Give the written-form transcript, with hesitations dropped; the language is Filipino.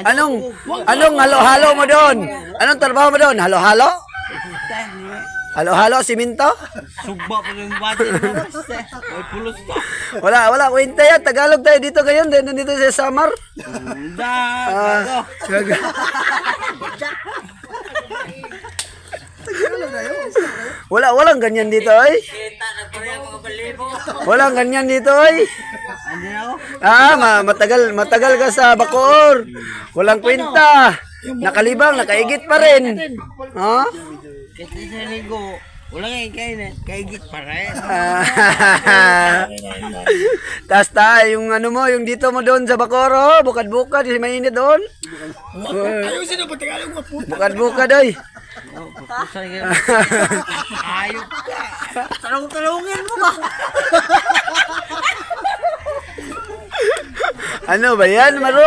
Anong halo-halo mo doon? Anong trabaho mo doon? Halo-halo? Halo-halo, siminto? Sugba pa yung budget mo. May pulos pa. Wala kwenta yan. Tagalog tayo dito ngayon. Dito sa Samar. Gaga. Walang ganyan dito, ay. Walang ganyan dito, ay. Matagal ka sa Bacoor. Walang kwenta. Nakalibang, nakaigit pa rin. Ha? Kasi sa ligo, wala kaigit pa rin. Tas yung ano mo, yung dito mo doon sa Bacoor, oh, bukad-bukad, mainit doon. Ayusin na ba Tagalog mo puta? Bukad-bukad, ay. Ayok ka. Talong-talongin mo ba? Ano ba yan, Maro?